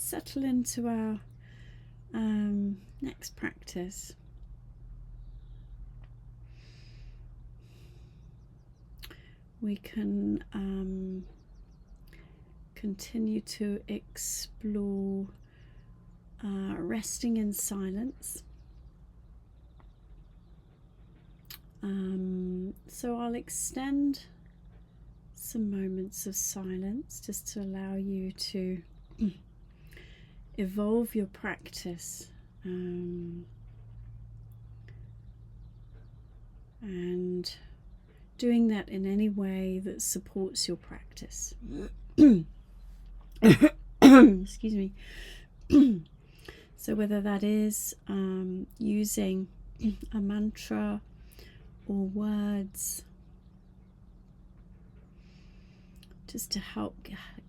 let's settle into our next practice. We can continue to explore resting in silence. So I'll extend some moments of silence just to allow you to evolve your practice, and doing that in any way that supports your practice. Excuse me. So whether that is using a mantra or words, just to help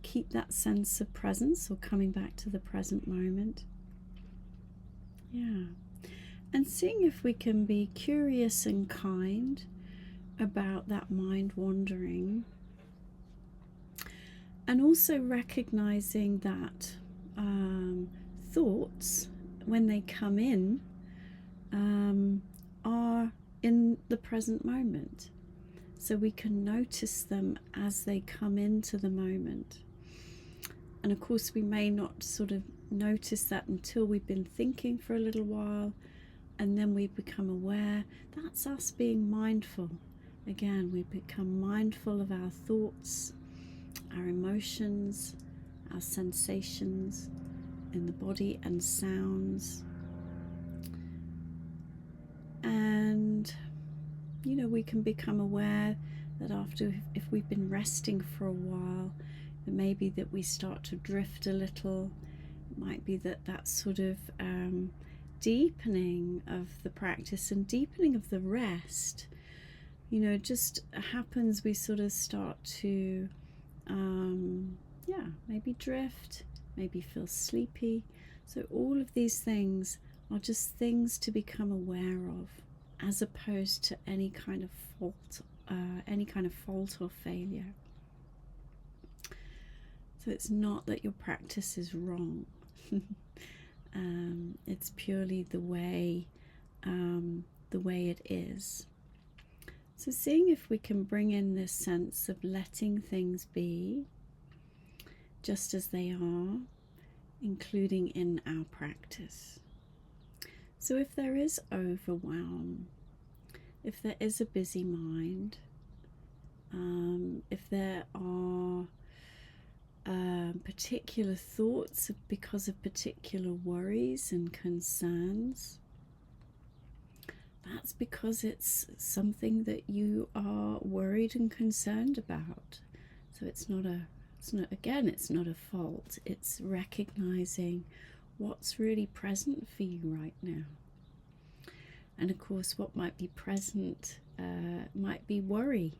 keep that sense of presence or coming back to the present moment. Yeah. And seeing if we can be curious and kind about that mind wandering, and also recognizing that thoughts, when they come in, are in the present moment. So we can notice them as they come into the moment. And of course we may not sort of notice that until we've been thinking for a little while, and then we become aware. That's us being mindful. Again, we become mindful of our thoughts, our emotions, our sensations in the body and sounds. And we can become aware that after, if we've been resting for a while, it may be that we start to drift a little. It might be that sort of deepening of the practice and deepening of the rest, just happens. We sort of start to maybe drift, maybe feel sleepy. So all of these things are just things to become aware of, as opposed to any kind of fault or failure. So it's not that your practice is wrong. It's purely the way it is. So seeing if we can bring in this sense of letting things be just as they are, including in our practice. So if there is overwhelm, if there is a busy mind, if there are particular thoughts because of particular worries and concerns, that's because it's something that you are worried and concerned about. So it's not a fault. It's recognizing what's really present for you right now. And of course, what might be present might be worry.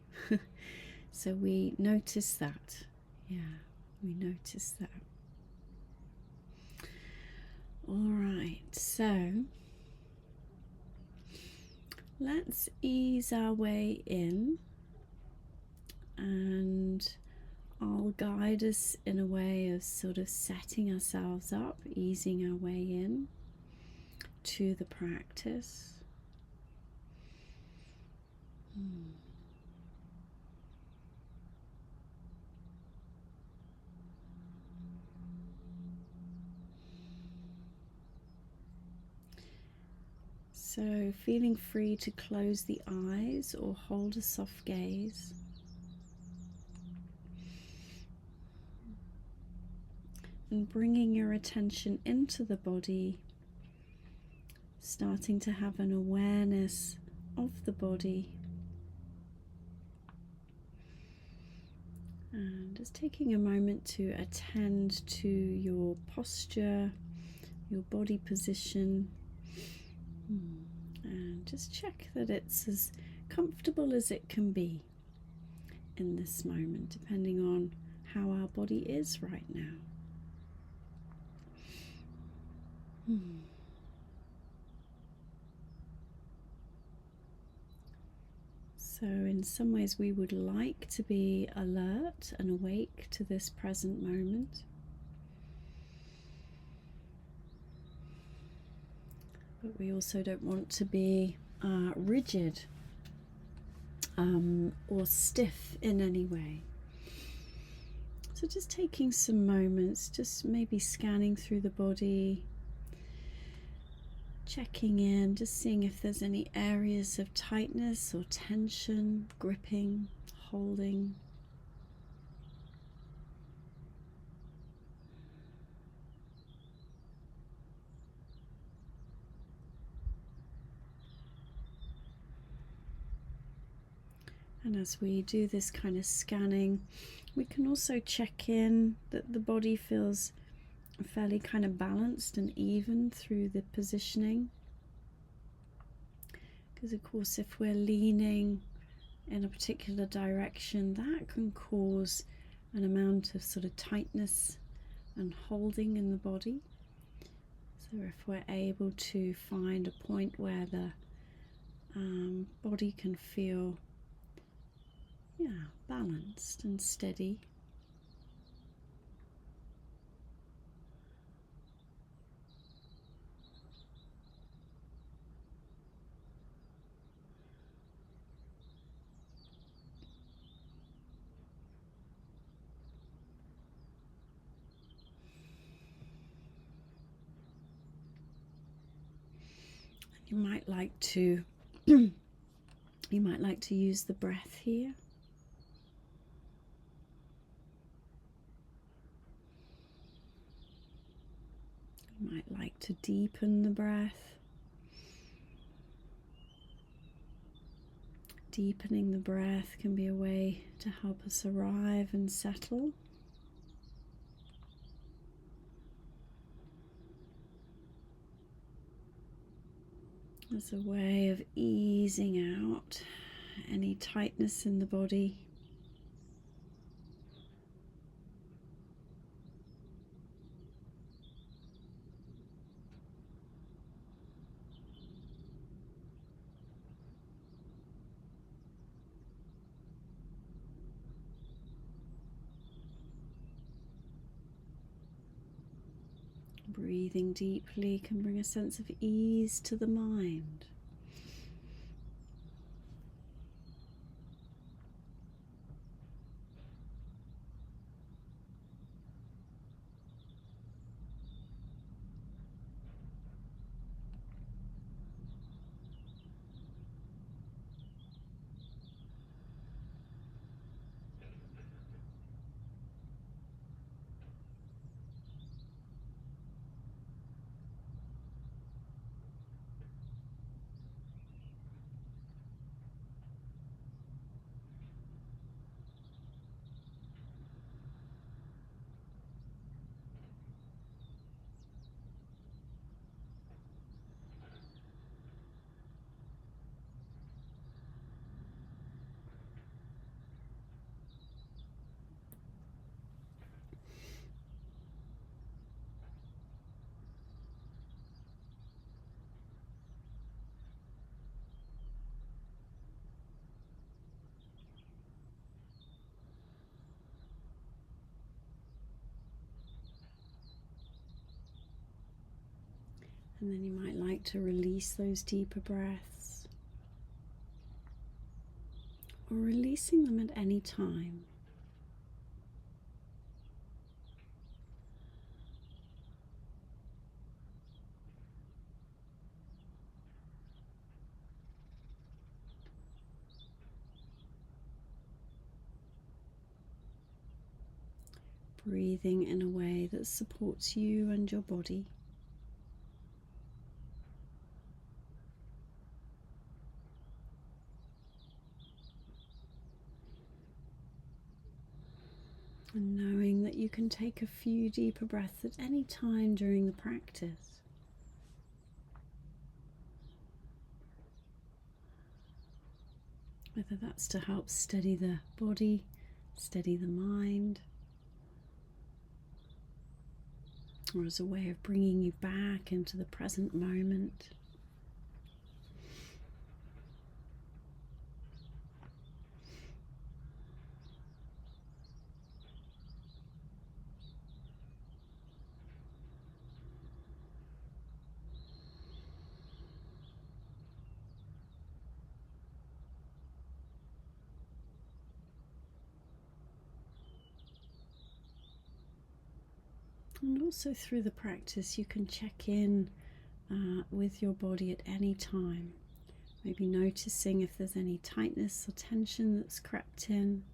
So we notice that. Yeah, we notice that. All right, so let's ease our way in, and I'll guide us in a way of sort of setting ourselves up, easing our way in to the practice. So feeling free to close the eyes or hold a soft gaze. And bringing your attention into the body, starting to have an awareness of the body. And just taking a moment to attend to your posture, your body position, and just check that it's as comfortable as it can be in this moment, depending on how our body is right now. So in some ways we would like to be alert and awake to this present moment. but we also don't want to be rigid or stiff in any way. So just taking some moments, just maybe scanning through the body, checking in, just seeing if there's any areas of tightness or tension, gripping, holding. And as we do this kind of scanning, we can also check in that the body feels fairly kind of balanced and even through the positioning. Because of course, if we're leaning in a particular direction, that can cause an amount of sort of tightness and holding in the body. So if we're able to find a point where the body can feel balanced and steady. You might like to use the breath here. You might like to deepen the breath. Deepening the breath can be a way to help us arrive and settle. As a way of easing out any tightness in the body. Breathing deeply can bring a sense of ease to the mind. And then you might like to release those deeper breaths, or releasing them at any time. Breathing in a way that supports you and your body. And knowing that you can take a few deeper breaths at any time during the practice. Whether that's to help steady the body, steady the mind, or as a way of bringing you back into the present moment. And also through the practice, you can check in with your body at any time. Maybe noticing if there's any tightness or tension that's crept in.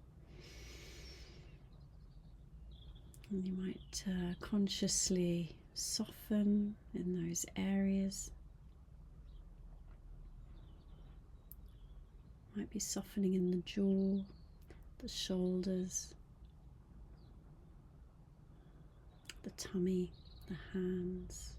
And you might consciously soften in those areas. Might be softening in the jaw, the shoulders, the tummy, the hands.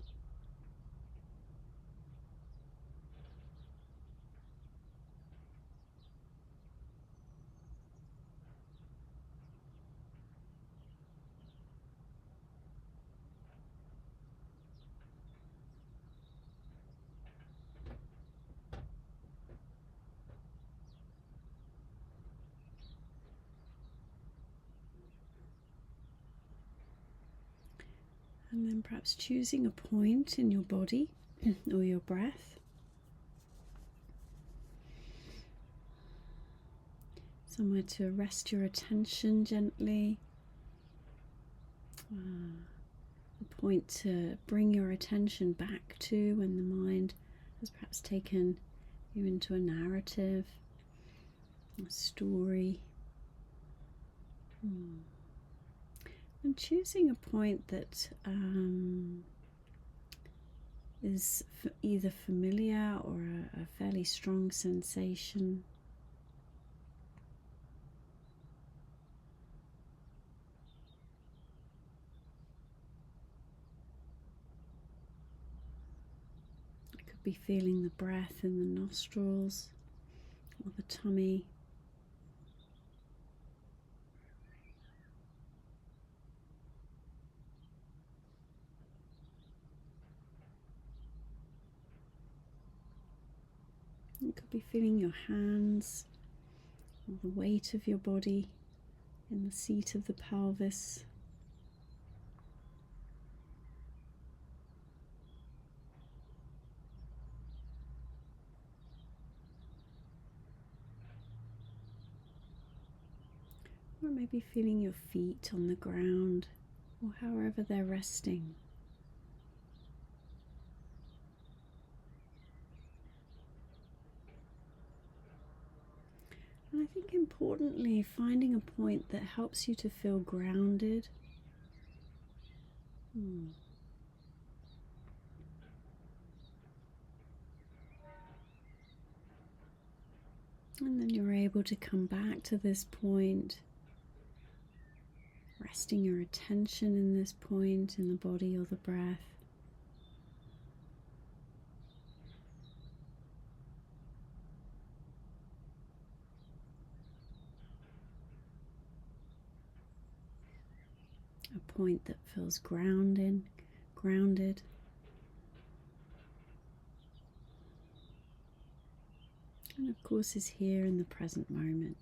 And then perhaps choosing a point in your body or your breath. Somewhere to rest your attention gently. A point to bring your attention back to when the mind has perhaps taken you into a narrative, a story. And choosing a point that is either familiar or a fairly strong sensation. You could be feeling the breath in the nostrils or the tummy. You could be feeling your hands or the weight of your body in the seat of the pelvis. Or maybe feeling your feet on the ground or however they're resting. And I think importantly, finding a point that helps you to feel grounded. And then you're able to come back to this point, resting your attention in this point in the body or the breath. A point that feels grounded. And of course is here in the present moment.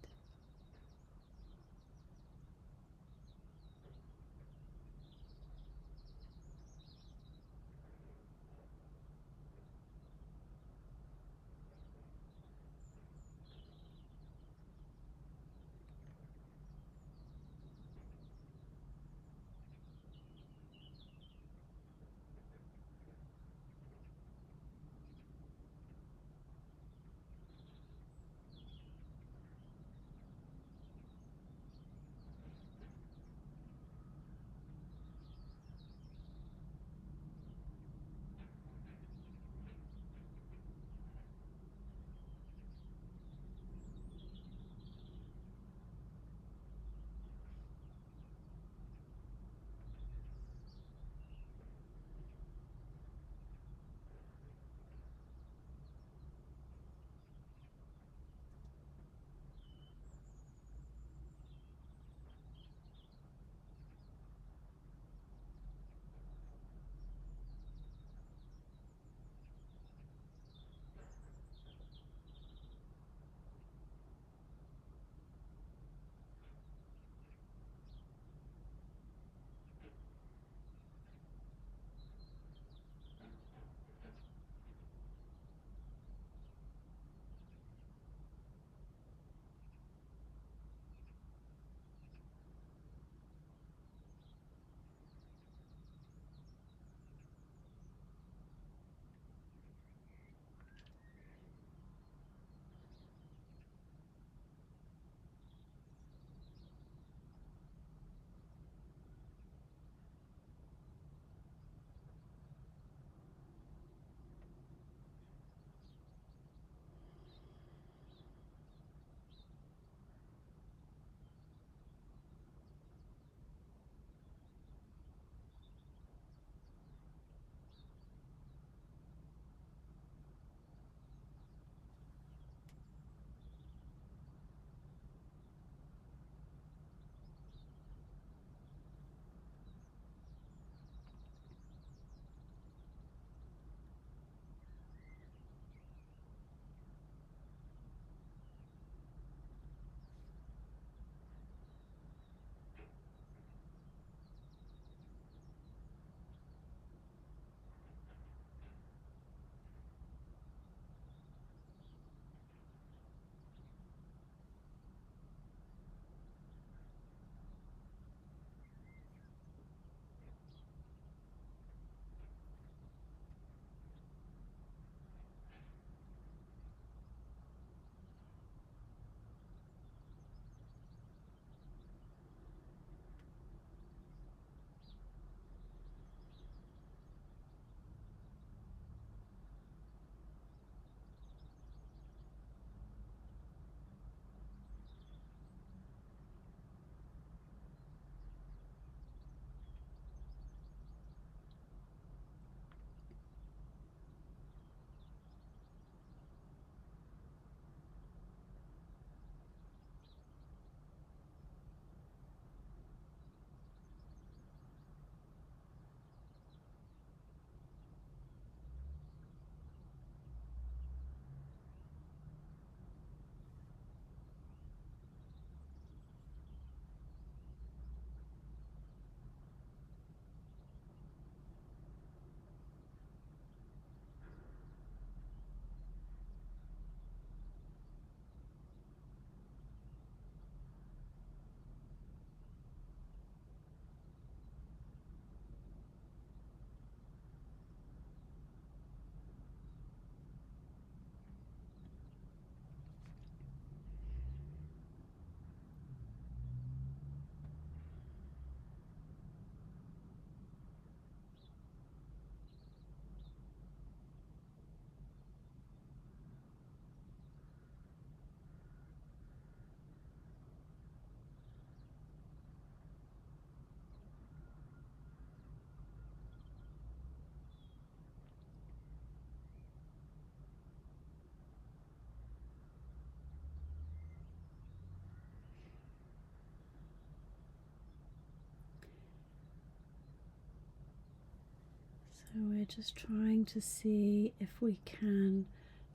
we're just trying to see if we can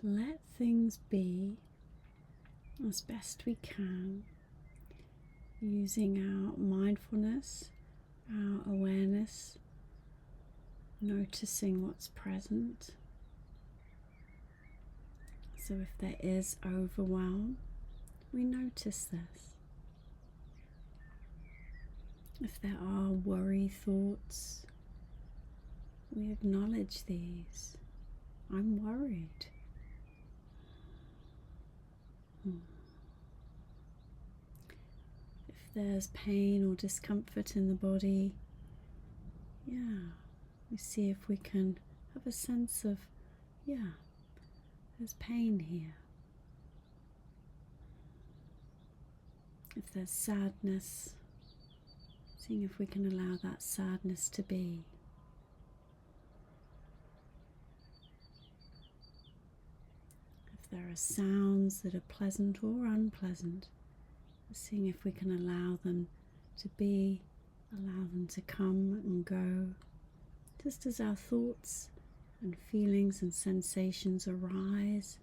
let things be as best we can, using our mindfulness, our awareness, noticing what's present. So if there is overwhelm, we notice this. If there are worry thoughts, we acknowledge these. I'm worried. If there's pain or discomfort in the body, we see if we can have a sense of, there's pain here. If there's sadness, seeing if we can allow that sadness to be. If there are sounds that are pleasant or unpleasant, seeing if we can allow them to be, allow them to come and go, just as our thoughts and feelings and sensations arise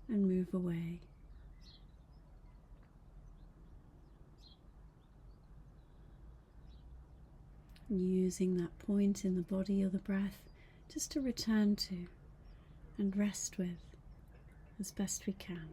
and move away. Using that point in the body or the breath just to return to and rest with as best we can.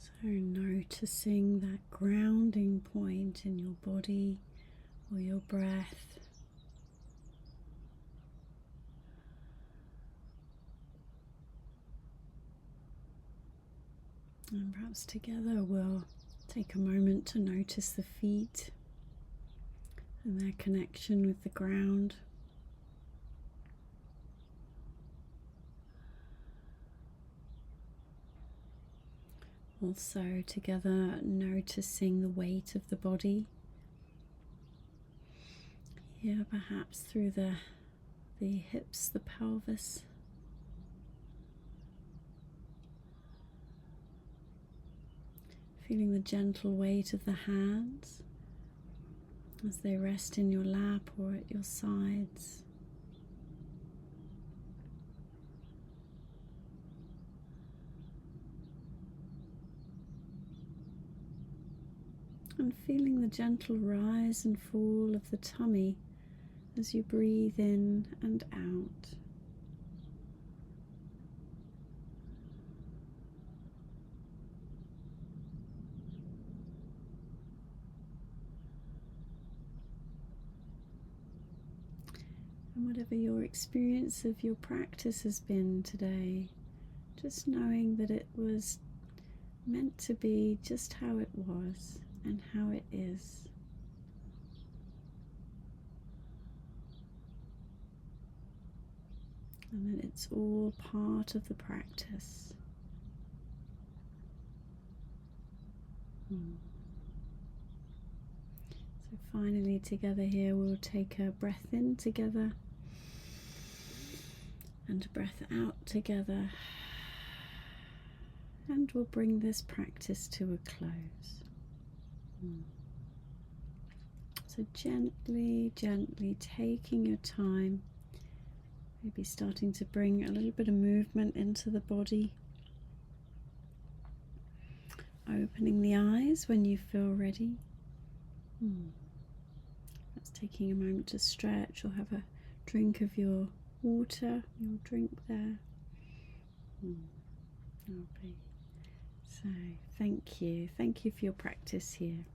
So noticing that grounding point in your body or your breath. And perhaps together we'll take a moment to notice the feet and their connection with the ground. Also together noticing the weight of the body. Here perhaps through the hips, the pelvis. Feeling the gentle weight of the hands as they rest in your lap or at your sides. And feeling the gentle rise and fall of the tummy as you breathe in and out. And whatever your experience of your practice has been today, just knowing that it was meant to be just how it was and how it is. And that it's all part of the practice. So finally together here we'll take a breath in together and a breath out together, and we'll bring this practice to a close. So gently, gently taking your time, maybe starting to bring a little bit of movement into the body. Opening the eyes when you feel ready. That's taking a moment to stretch or have a drink of your water, your drink there. Lovely. So thank you for your practice here.